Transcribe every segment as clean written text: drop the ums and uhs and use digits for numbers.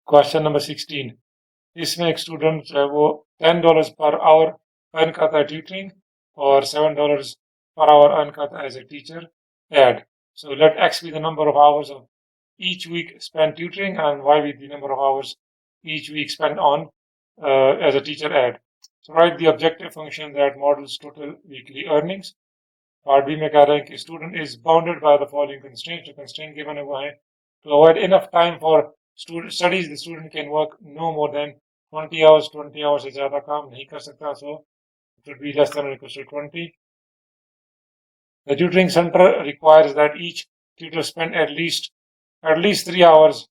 Question number 16, इसमें एक student जो है वो $10 पर आवर अर्न करता है ट्यूटरिंग और $7 per hour अर्न करता है एज ए टीचर एड. So let x be the number of hours of each week spent tutoring and y be the number of hours each week spent on as a teacher ad. So write the objective function that models total weekly earnings. Part B में कह रहे हैं कि student is bounded by the following constraints. जो constraint given है वो है to avoid enough time for studies. The student can work no more than 20 hours. 20 hours से ज़्यादा काम नहीं कर सकता. So it would be less than or equal to 20. The tutoring center requires that each tutor spend at least 3 hours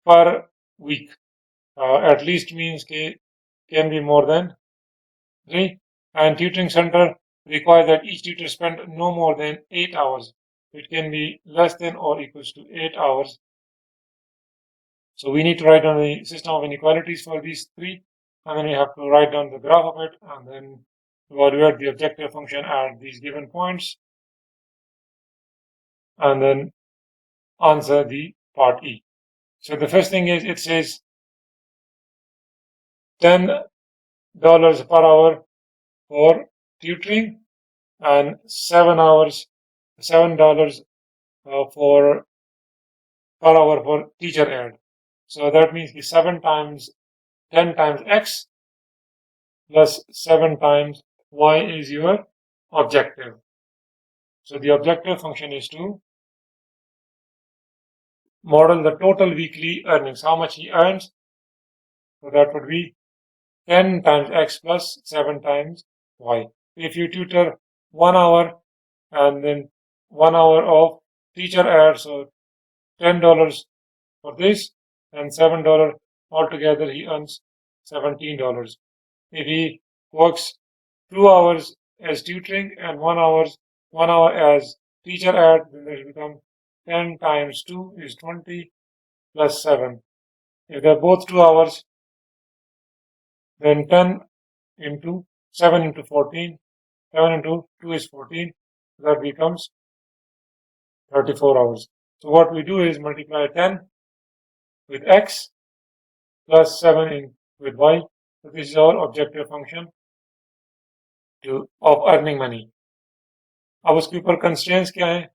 per week. At least means can be more than 3. And tutoring center requires that each tutor spend no more than 8 hours. It can be less than or equals to 8 hours. So we need to write down the system of inequalities for these three, and then we have to write down the graph of it, and then evaluate the objective function at these given points, and then answer the part E. So the first thing is, it says $10 per hour for tutoring and $7 for per hour for teacher ad. So that means 7 times 10 times x plus 7 times y is your objective. So the objective function is to model the total weekly earnings, how much he earns. So that would be 10 times x plus 7 times y. If you tutor 1 hour and then 1 hour of teacher ad, so $10 for this and $7 altogether, he earns $17. If he works 2 hours as tutoring and 1 hour as teacher ad, then it will become 10 times 2 is 20 plus 7. If they're both 2 hours, then 10 into 7 into 14, 7 into 2 is 14, that becomes 34 hours. So what we do is multiply 10 with x plus 7 with y. So this is our objective function of earning money. अब उसके ऊपर constraints क्या है?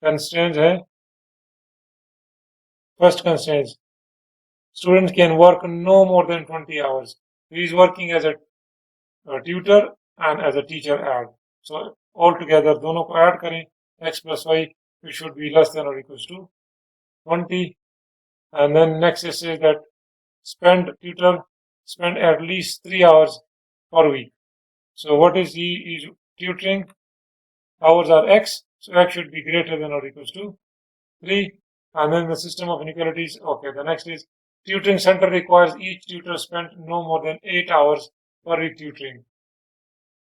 Constraints है, first constraint, students can work no more than 20 hours. He is working as a tutor and as a teacher ad. So altogether दोनों को add करें, x plus y, it should be less than or equals to 20. And then next it says that tutor spend at least 3 hours per week. So what is he is tutoring? Hours are x, so x should be greater than or equals to 3. And then the system of inequalities. Okay, the next is tutoring center requires each tutor spend no more than 8 hours per week tutoring.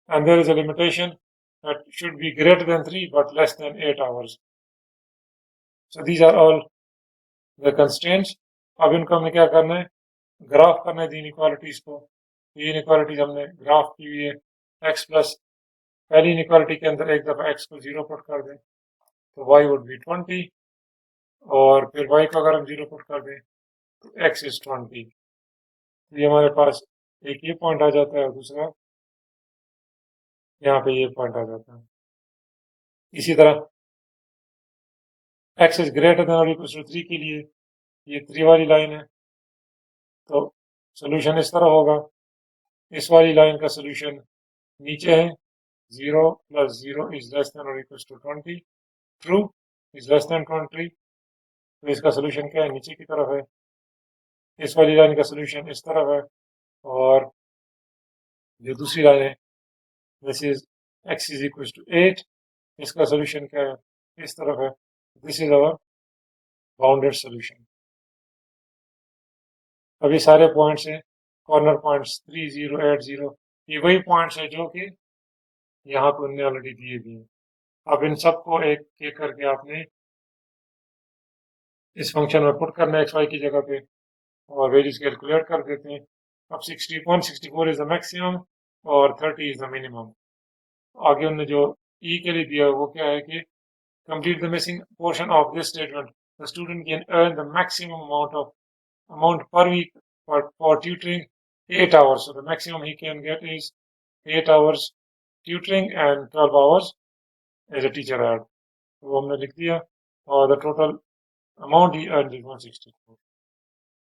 And there is a limitation that should be greater than 3 but less than 8 hours. So these are all the constraints. अब इनको हमने क्या करना है? Graph करना है inequalities को. ये इनइक्वालिटीज हमने ग्राफ की हुई है. x प्लस पहली इनइक्वालिटी के अंदर एक दफा x को 0 पुट कर दें तो y वुड बी 20, और फिर y को अगर हम 0 पुट कर दें तो x इज 20. तो ये हमारे पास एक ये पॉइंट आ जाता है और दूसरा यहाँ पे ये पॉइंट आ जाता है. इसी तरह x इज ग्रेटर देन और इक्वल टू 3 के लिए ये 3 वाली लाइन है, तो सोल्यूशन इस तरह होगा. इस वाली लाइन का सोल्यूशन नीचे है, 0 plus 0 is less than or equals to 20, true is less than 20. तो इसका सोल्यूशन क्या है? नीचे की तरफ है. इस वाली लाइन का सोल्यूशन इस तरफ है, और जो दूसरी लाइन है this is x is equals to 8, इसका सोल्यूशन क्या है? इस तरफ है. This is our bounded solution. अब ये सारे पॉइंट्स हैं, कॉर्नर पॉइंट्स 3, 0, 8, 0, ये वही पॉइंट्स हैं जो कि यहाँ पे उन्होंने ऑलरेडी दिए भी हैं. अब इन सबको एक एक करके आपने इस फंक्शन में पुट करना है एक्स वाई की जगह पे, और वैल्यूज कैलकुलेट कर देते हैं. अब 64 इज द मैक्सिमम और 30 इज द मिनिमम. आगे उन्होंने जो ई के लिए दिया वो क्या है कि complete the missing portion of this statement. The student can earn the maximum amount of amount per week for tutoring 8 hours. So the maximum he can get is 8 hours tutoring and 12 hours as a teacher ad. तो हमने लिख दिया और the total amount he earned is 164.